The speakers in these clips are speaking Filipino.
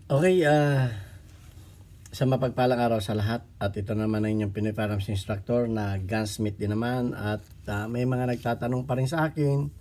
Okay, sa mapagpalang araw sa lahat at ito naman ang inyong Pinoy Firearms Instructor na gunsmith din naman at may mga nagtatanong pa rin sa akin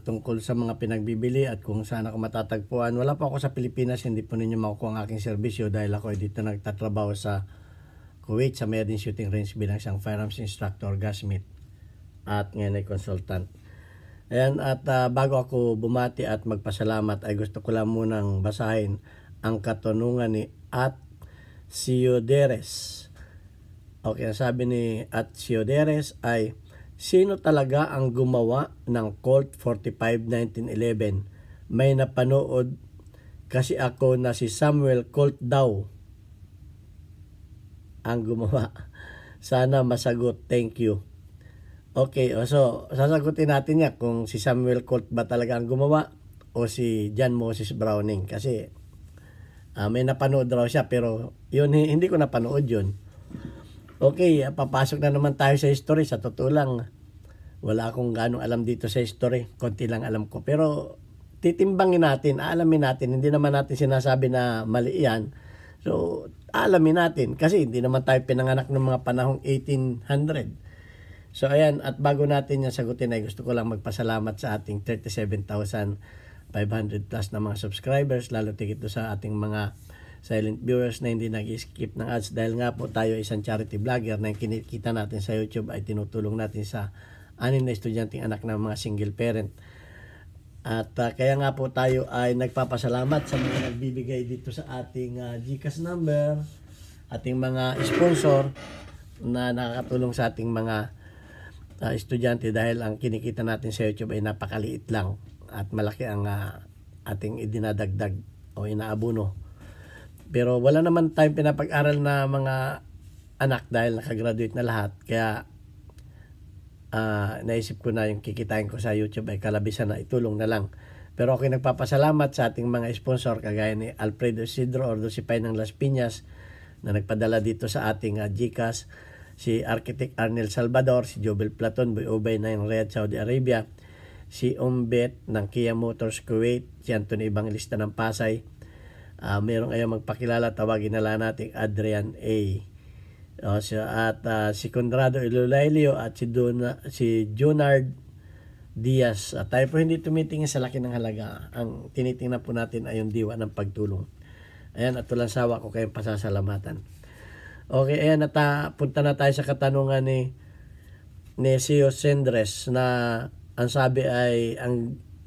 tungkol sa mga pinagbibili at kung saan ako matatagpuan. Wala po ako sa Pilipinas, hindi po ninyo makukuha ang aking serbisyo dahil ako ay dito nagtatrabaho sa Kuwait sa Medin Shooting Range bilang isang Firearms Instructor, gunsmith at ngayon ay consultant. Ayan, at bago ako bumati at magpasalamat ay gusto ko lang munang basahin ang katanungan ni Sioderes. Okay, ang sabi ni Sioderes ay, sino talaga ang gumawa ng Colt 45 1911? May napanood kasi ako na si Samuel Colt daw ang gumawa. Sana masagot. Thank you. Okay, so sasagutin natin niya kung si Samuel Colt ba talaga ang gumawa o si John Moses Browning kasi may napanood raw siya pero yun, hindi ko napanood yun. Okay, papasok na naman tayo sa history. Sa totoo lang, wala akong ganong alam dito sa history. Konti lang alam ko. Pero titimbangin natin, aalamin natin. Hindi naman natin sinasabi na mali yan. So, aalamin natin. Kasi hindi naman tayo pinanganak ng mga panahong 1800. So, ayan. At bago natin yung sagutin ay gusto ko lang magpasalamat sa ating 37,500 plus na mga subscribers, lalo tigit sa ating mga silent viewers na hindi nag-skip ng ads dahil nga po tayo isang charity vlogger na yung kinikita natin sa YouTube ay tinutulong natin sa 6 na estudyanteng anak ng mga single parent. At kaya nga po tayo ay nagpapasalamat sa mga nagbibigay dito sa ating GCash number, ating mga sponsor na nakakatulong sa ating mga estudyante dahil ang kinikita natin sa YouTube ay napakaliit lang at malaki ang ating idinadagdag o inaabuno. Pero wala naman tayong pinapag-aral na mga anak dahil nakagraduate na lahat. Kaya naisip ko na yung kikitain ko sa YouTube ay kalabisan na itulong na lang. Pero ako nagpapasalamat sa ating mga sponsor kagaya ni Alfredo Isidro or Dosipay ng Las Piñas na nagpadala dito sa ating GCash, si Architect Arnel Salvador, si Jobel Platon, Boy Ubay ng Riyadh, Saudi Arabia, si Umbet ng Kia Motors Kuwait, si Anthony Evangelista ng Pasay. Merong ayaw magpakilala, tawagin na lang natin Adrian A. Si Conrado Ilulailio at si Junard Diaz. Tayo po hindi tumitingin sa laki ng halaga. Ang tinitingnan po natin ay yung diwa ng pagtulong. Ayan, at walang sawa ko kayong pasasalamatan. Okay, ayan, punta na tayo sa katanungan ni Sio Sendres na ang sabi ay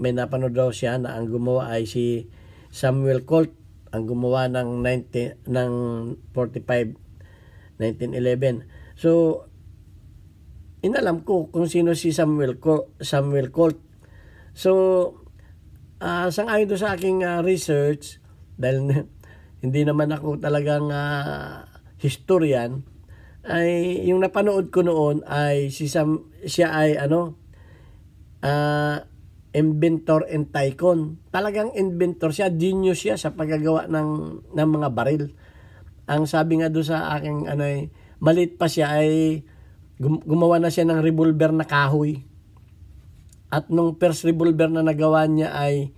may napanood daw siya na ang gumawa ay si Samuel Colt ang gumawa ng 45 1911. So inalam ko kung sino si Samuel Colt. So sangayon do sa aking research dahil hindi naman ako talagang historian, ay yung napanood ko noon ay siya ay inventor and tycoon. Talagang inventor siya, genius siya sa paggagawa ng mga baril. Ang sabi nga doon sa aking maliit pa siya ay gumawa na siya ng revolver na kahoy. At nung first revolver na nagawa niya ay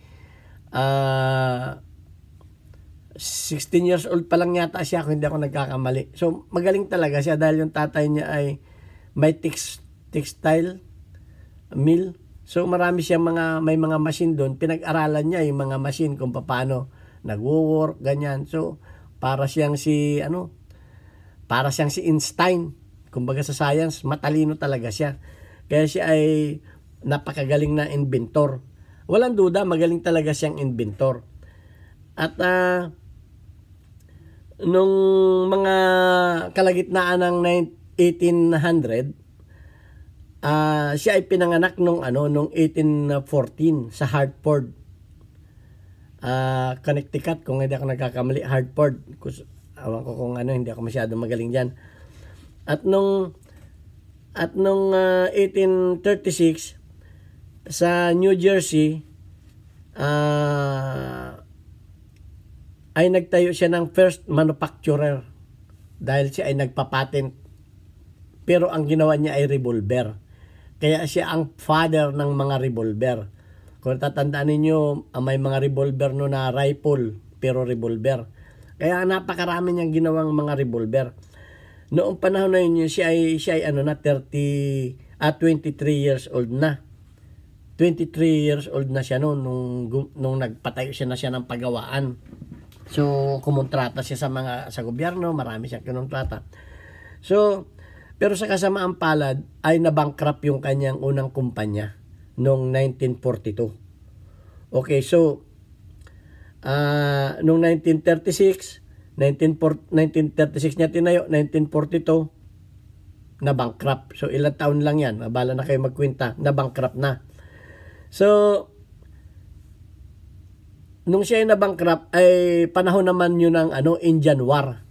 16 years old pa lang yata siya kung hindi ako nagkakamali. So magaling talaga siya dahil yung tatay niya ay may textile mill. So marami siyang may mga machine doon. Pinag-aralan niya yung mga machine kung paano nagwo-work, ganyan. So para siyang si Einstein. Kumbaga sa science, matalino talaga siya. Kaya siya ay napakagaling na inventor. Walang duda, magaling talaga siyang inventor. At nung mga kalagitnaan ng 1800, siya ay pinanganak nung 1814 sa Hartford, Connecticut, kung hindi ako nagkakamali. Hartford, awan ko kung hindi ako masyado magaling diyan. At nung 1836 sa New Jersey ay nagtayo siya ng first manufacturer dahil siya ay nagpapatent. Pero ang ginawa niya ay revolver. Kaya siya ang father ng mga revolver. Kung tatandaan ninyo, may mga revolver no na rifle, pero revolver. Kaya napakarami niyang ginawang mga revolver. Noong panahon na yun, siya ay 23 years old na. 23 years old na siya noon nung nagpatayo siya ng pagawaan. So, kumontrata siya sa gobyerno, marami siyang kinontrata. So, pero sa kasamaan palad ay nabankrupt yung kanyang unang kumpanya noong 1942. Okay, so noong 1936 niya tinayo, 1942 na bankrupt. So ilang taon lang yan, mabala na kayo magkwenta, na bankrupt na. So nung siya ay na bankrupt ay panahon naman yun ng Indian War.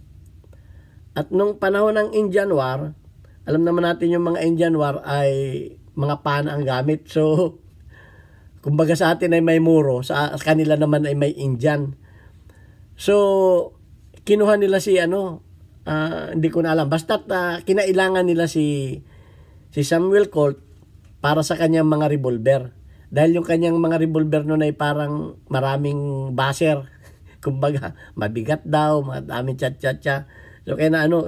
At nung panahon ng Indian War, alam naman natin yung mga Indian War ay mga pana ang gamit. So kumbaga sa atin ay may muro, sa kanila naman ay may Indian. So kinuha nila si hindi ko na alam. Basta kinailangan nila si Samuel Colt para sa kanyang mga revolver. Dahil yung kanyang mga revolver noon ay parang maraming baser. Kumbaga, mabigat daw, madaming chat-chat-chat.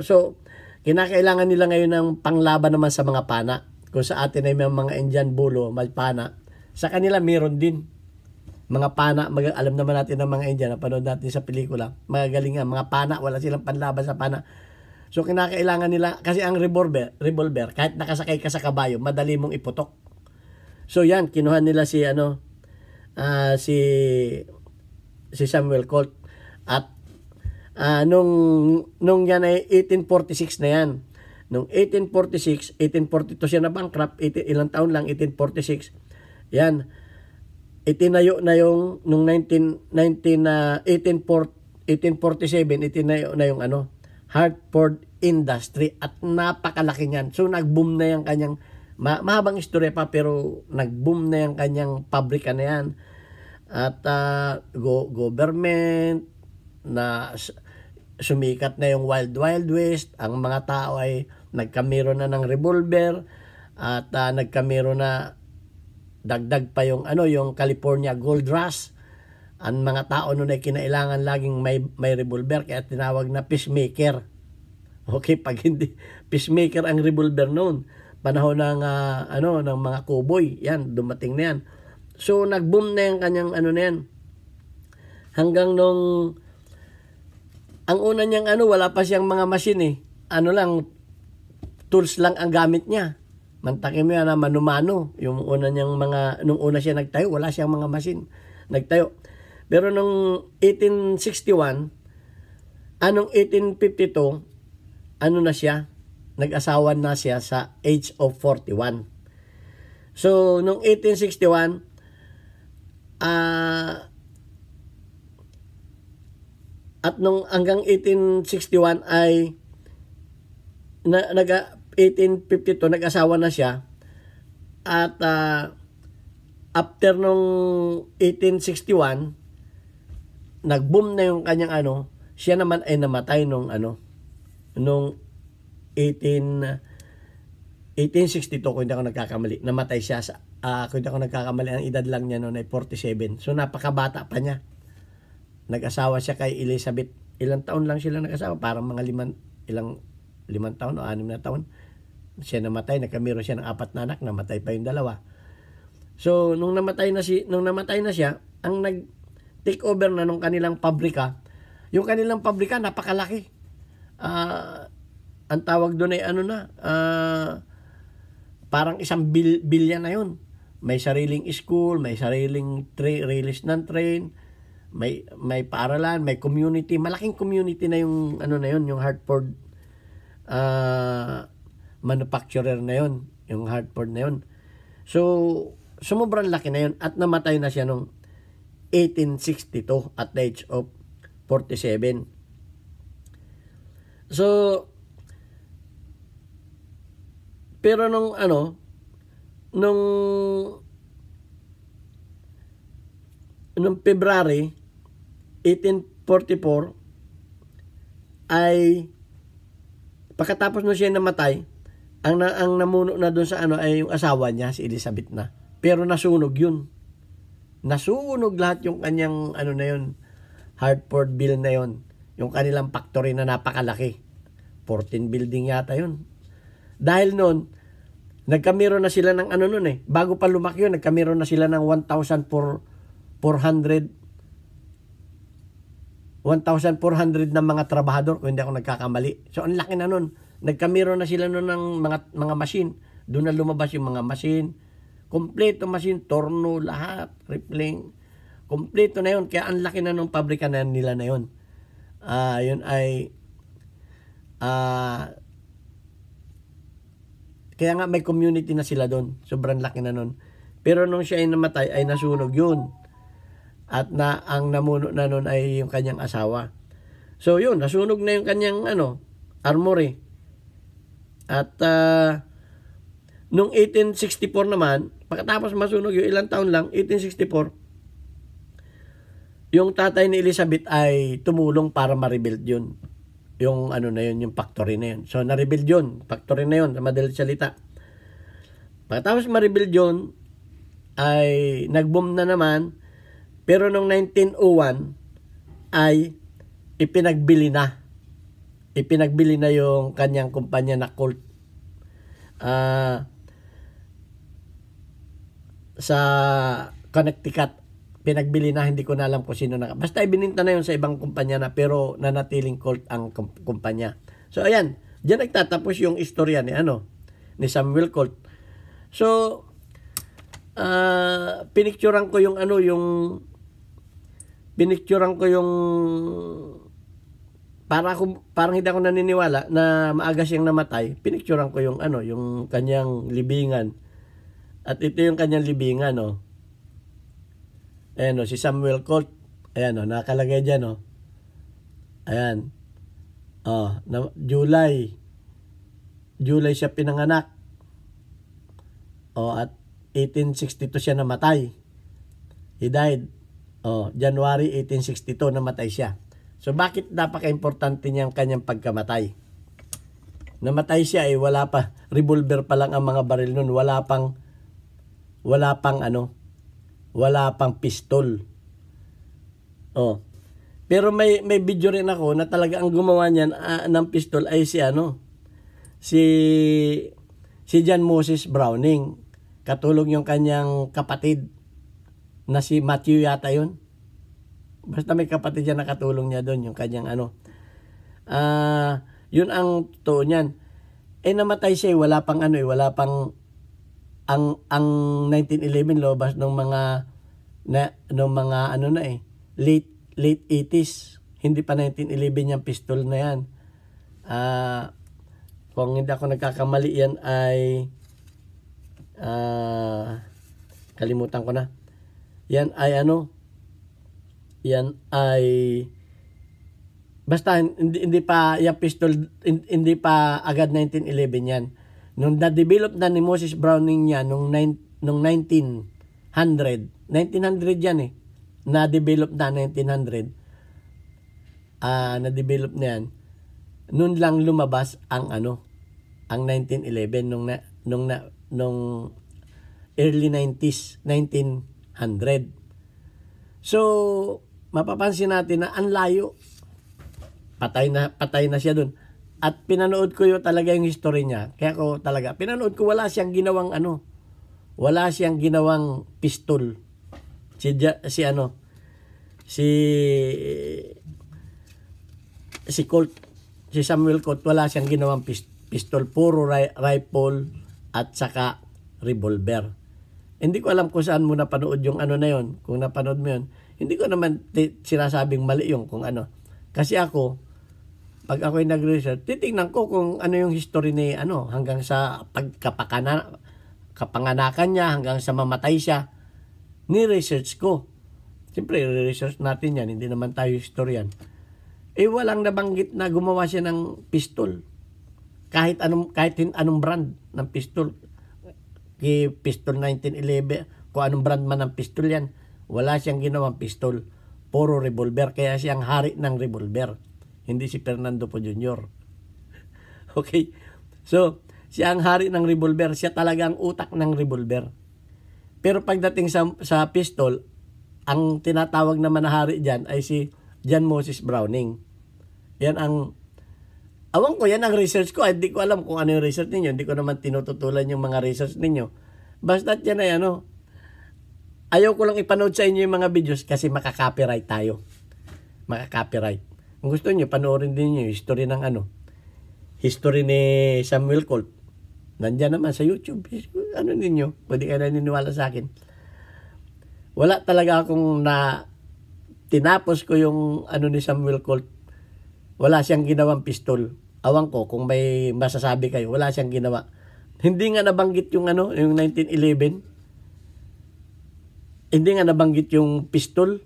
So, kinakailangan nila ngayon ng panglaban naman sa mga pana. Kung sa atin ay may mga Indian bulo, may pana. Sa kanila, meron din. Mga pana, alam naman natin ng mga Indian, napanood natin sa pelikula, magagaling nga, mga pana, wala silang panlaban sa pana. So, kinakailangan nila, kasi ang revolver, kahit nakasakay ka sa kabayo, madali mong iputok. So, yan, kinuha nila si Samuel Colt. At, nung yan ay 1846 na yan. Nung 1842 siya na bankrupt, ilang taon lang, 1846. Yan, itinayo na yung nung 1847 itinayo na yung Hartford Industry at napakalaki niyan. So nag-boom na yung kanyang mahabang istorya pa, pero nag-boom na yung kanyang pabrika na yan. At government na sumikat na yung Wild West, ang mga tao ay nagkamero na ng revolver at nagkamero na dagdag pa yung California Gold Rush. Ang mga tao noon ay kinailangan laging may revolver, kaya tinawag na peacemaker. Okay, pag hindi peacemaker ang revolver noon, panahon ng ng mga cowboy, yan dumating na yan. So nag-boom na yung kanyang na yan. Hanggang nung ang una niyang wala pa siyang mga machine tools lang ang gamit niya. Mantakin mo yan na mano-mano. Yung una niyang nung una siya nagtayo, wala siyang mga machine. Nagtayo. Pero nung 1861, 1852, na siya? Nag-asawa na siya sa age of 41. So, nung 1861, at nung hanggang 1861 ay 1852 nag-asawa na siya. At after nung 1861 nag-boom na yung kanyang siya naman ay namatay nung 1862 kung hindi ako nagkakamali. Namatay siya sa kung hindi ako nagkakamali, ang edad lang niya noon ay 47. So napakabata pa niya. Nag-asawa siya kay Elizabeth. Ilang taon lang sila nag-asawa, parang mga 5 taon o 6 na taon. Siya namatay, nagkamero siya ng 4 na anak, namatay pa yung 2. So nung namatay na siya, ang nag-take over na nung kanilang pabrika. Yung kanilang pabrika napakalaki. Ang tawag doon ay parang 1 billion na yun. May sariling school, may sariling release ng train, may paaralan, may community, malaking community na yung yung Hartford manufacturer na yun, yung Hartford na yun. So sumubrang laki na yun at namatay na siya nung 1862 at the age of 47. So pero nung February 1844 ay pagkatapos na siya namatay, ang namuno na doon sa ay yung asawa niya, si Elizabeth na. Pero nasunog yun. Nasunog lahat yung kanyang Hartford Bill na yon, yung kanilang factory na napakalaki. 14 building yata yun. Dahil noon, nagkamero na sila ng ano noon eh. Bago pa lumaki yun, nagkamero na sila ng 1,400 na mga trabahador, kung hindi ako nagkakamali. So, ang laki na nun. Nagkamero na sila nun ng mga machine. Doon na lumabas yung mga machine. Kompleto machine, torno, lahat, ripling. Kompleto na yun. Kaya ang laki na nung pabrika na nila na yun. Yun ay... kaya nga may community na sila doon. Sobrang laki na nun. Pero nung siya ay namatay, ay nasunog yun. At ang namuno na nun ay yung kanyang asawa. So yun, nasunog na yung kanyang armory. At nung 1864 naman, pagkatapos masunog yung ilang taon lang, 1864, yung tatay ni Elizabeth ay tumulong para ma-rebuild yun. Yung na yun, yung factory na yun. So na-rebuild yun, factory na yun, sa madaling salita. Pagkatapos ma-rebuild yun, ay nag-boom na naman. Pero noong 1901 ay ipinagbili na. Ipinagbili na yung kanyang kumpanya na Colt. Sa Connecticut, pinagbili na, hindi ko na alam kung sino na. Basta ibininta na yun sa ibang kumpanya na, pero nanatiling Colt ang kumpanya. So ayan, diyan nagtatapos yung istorya ni Samuel Colt. So pinicturean ko yung parang hindi ako naniniwala na maaga siyang namatay. Pinicturean ko yung yung kanyang libingan. At ito yung kanyang libingan, Ayan, si Samuel Colt. Ayan, nakalagay diyan, Ayan. July siya pinanganak. At 1862 siya namatay. He died. January 1862 namatay siya. So bakit napaka-importante niyang kanyang pagkamatay? Namatay siya wala pa, revolver pa lang ang mga baril noon, wala pang pistol. Pero may video rin ako na talaga ang gumawa niyan ng pistol ay si John Moses Browning. Katulong yung kanyang kapatid na si Matthew yata yun. Basta may kapatid niya nakatulong niya doon, yung kanyang yun ang totoo niyan. Namatay siya wala pang ang 1911 lobas ng mga late 80s. Hindi pa 1911 yung pistol na yan. Kung hindi ako nagkakamali, yan ay kalimutan ko na. Yan ay basta hindi pa yung pistol, hindi pa agad 1911 yan. Nung na-develop na ni Moses Browning niya nung 1900 yan na-develop na 1900. Na-develop na yan. Noon lang lumabas ang 1911 nung early 90s, 1900. So, mapapansin natin na ang layo. Patay na siya dun. At pinanood ko talaga yung history niya. Kaya ko talaga, pinanood ko wala siyang ginawang pistol. Si Colt, si Samuel Colt, wala siyang ginawang pistol. Puro rifle at saka revolver. Hindi ko alam kung saan mo napanood yung na yon. Kung napanood mo yun, hindi ko naman sinasabing mali yung kung Kasi ako, pag ako'y nag-research, titingnan ko kung yung history ni hanggang sa kapanganakan niya, hanggang sa mamatay siya. Ni-research ko. Siyempre, re-research natin yan. Hindi naman tayo historian. Walang nabanggit na gumawa siya ng pistol. Kahit anong brand ng pistol. Pistol 1911, kung anong brand man ng pistol yan, wala siyang ginawang pistol. Puro revolver. Kaya siyang hari ng revolver. Hindi si Fernando Po Jr. Okay? So, siya ang hari ng revolver. Siya talaga ang utak ng revolver. Pero pagdating sa pistol, ang tinatawag naman na hari dyan ay si John Moses Browning. Yan ang, awan ko, yan ang research ko. Hindi ko alam kung ano yung research ninyo. Hindi ko naman tinututulan yung mga research ninyo. Basta yan ay ano, ayaw ko lang ipanood sa inyo yung mga videos kasi makaka-copyright tayo. Makaka-copyright. Kung gusto niyo panoorin din niyo yung history ng ano, history ni Samuel Colt. Nandiyan naman sa YouTube. Ano ninyo? Pwede kayo naniniwala sa akin. Wala talaga akong tinapos ko yung ano ni Samuel Colt. Wala siyang ginawang pistol. Awan ko kung may masasabi kayo. Wala siyang ginawa. Hindi nga nabanggit yung ano, yung 1911. Hindi nga nabanggit yung pistol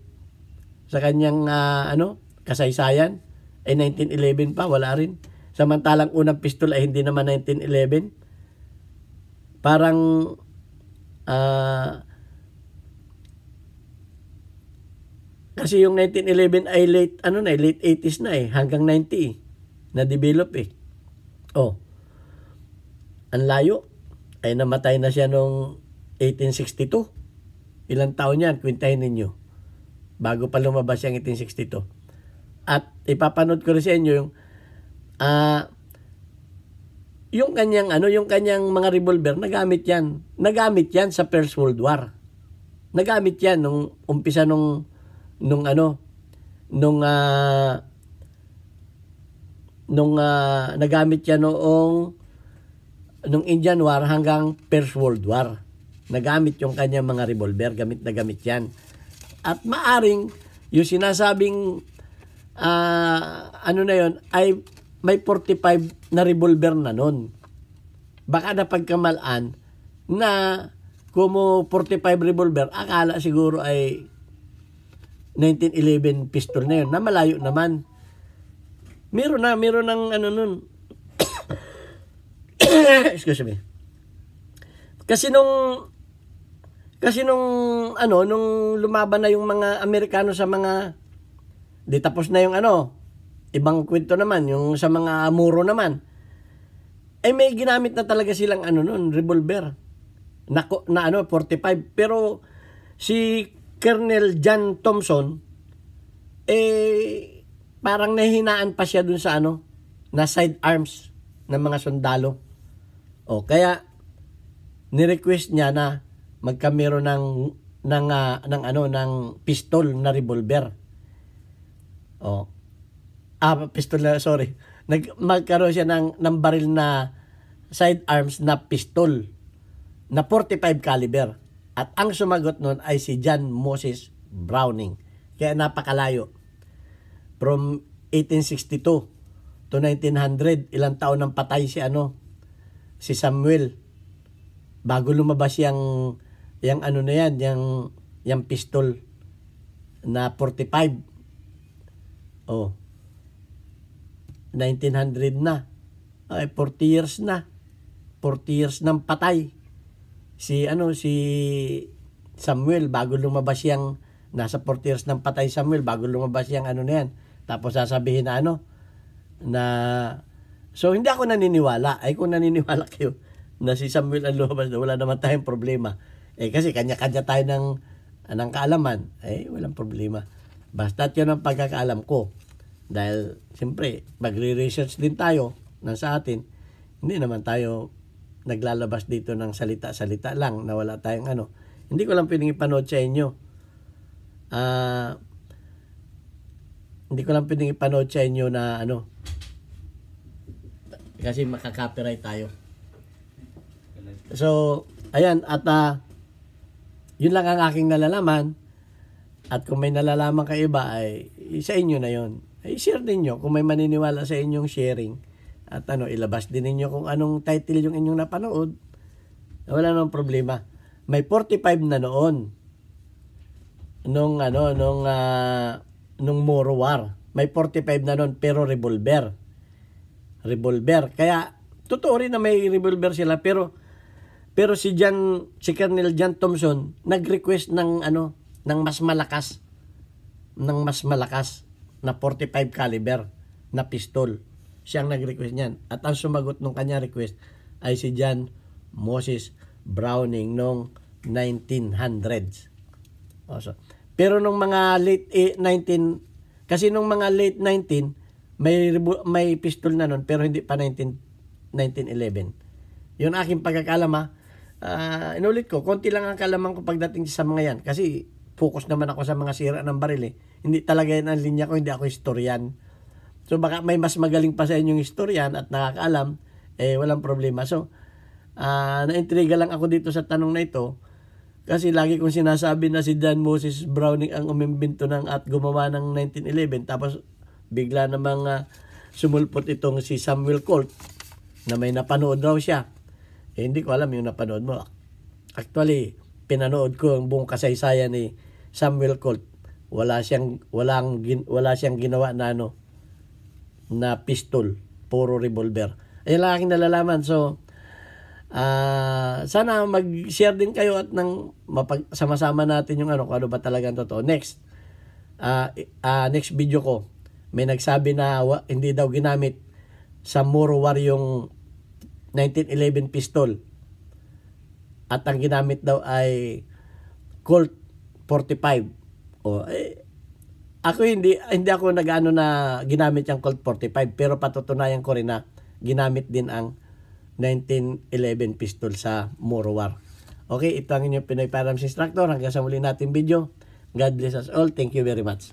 sa kanyang kasaysayan. Ay 1911 pa, wala rin. Samantalang unang pistol ay hindi naman 1911. Parang kasi yung 1911 ay late 80s na hanggang 90 na develop Oh. Ang layo ay namatay na siya nung 1862. Ilang taon yan, kwentahin ninyo. Bago pa lumabas yung 1862. At ipapanood ko rin sa inyo yung kanyang mga revolver, nagamit yan sa First World War. Nagamit yan nung umpisa nung nagamit yan nung Indian War hanggang First World War. Nagamit yung kanyang mga revolver, gamit na gamit yan. At maaring yung sinasabing na yon ay may 45 na revolver na nun. Baka napagkamalaan na kumo 45 revolver, akala siguro ay 1911 pistol na yun, na malayo naman. Meron ng ano nun. Excuse me. Kasi nung lumaban na yung mga Amerikano sa mga, di tapos na yung ibang kwento naman, yung sa mga muro naman, ay may ginamit na talaga silang revolver. Na 45. Pero si Colonel John Thompson, parang nahihinaan pa siya dun sa na side arms ng mga sundalo. O, kaya, ni-request niya na magkamero ng pistol na revolver. O, pistol na, sorry. Magkaroon siya ng baril na side arms na pistol na 45 caliber. At ang sumagot nun ay si John Moses Browning. Kaya napakalayo. From 1862 to 1900, ilang taon nang patay si Samuel. Bago lumabas yung pistol na 45. Oh. 1900 na. Ay 40 years na. 40 years nang patay. Si Samuel bago lumabas nasa 40 years nang patay Samuel bago lumabas na yan. Tapos sasabihin na so hindi ako naniniwala. Ay kung naniniwala kayo na si Samuel ang lumabas, wala naman tayong problema. Kasi kanya-kanya tayo ng kaalaman. Walang problema. Basta yun ang pagkakaalam ko. Dahil, siyempre, magre-research din tayo sa atin. Hindi naman tayo naglalabas dito ng salita-salita lang na wala tayong Hindi ko lang pwedeng ipanood sa inyo. Hindi ko lang pwedeng ipanood sa inyo na kasi makaka-copyright tayo. So, ayan. At yun lang ang aking nalalaman. At kung may nalalaman kayo iba, ay sa inyo na yon. I-share din nyo kung may maniniwala sa inyong sharing. At ilabas din ninyo kung anong title yung inyong napanood. Wala nang problema. May 45 na noon. Nung Moro War. May 45 na noon pero revolver. Kaya totoo rin na may revolver sila pero si Colonel John Thompson nag-request ng mas malakas na 45 caliber na pistol. Siyang nag-request niyan. At ang sumagot nung kanya request ay si John Moses Browning noong 1900s. Pero nung mga late 19 Kasi nung mga late 19, may pistol na nun, pero hindi pa 1911. Yun aking pagkakalam ha. Inulit ko, konti lang ang kalaman ko pagdating sa mga yan. Kasi focus naman ako sa mga sira ng baril eh. Hindi talaga yan ang linya ko, hindi ako historian. So baka may mas magaling pa sa inyong historian at nakakaalam, walang problema. So, naintriga lang ako dito sa tanong na ito. Kasi lagi kong sinasabi na si John Moses Browning ang umimbento ng at gumawa ng 1911. Tapos bigla namang sumulpot itong si Samuel Colt na may napanood raw siya. Hindi ko alam yung napanood mo. Actually, pinanood ko ang buong kasaysayan ni Samuel Colt. Wala siyang ginawa na na pistol, puro revolver. Ayun lang aking nalalaman. So, sana mag-share din kayo at sama-sama natin yung kung ano ba talagang totoo. Next video ko, may nagsabi na hindi daw ginamit sa Moro War yung 1911 pistol. At ang ginamit daw ay Colt 45. Ako hindi ako nag-ano na ginamit yung Colt 45, pero patutunayan ko rin na ginamit din ang 1911 pistol sa Moro War. Okay, ito ang inyong Pinoy Firearms Instructor. Hanggang sa muli natin video. God bless us all. Thank you very much.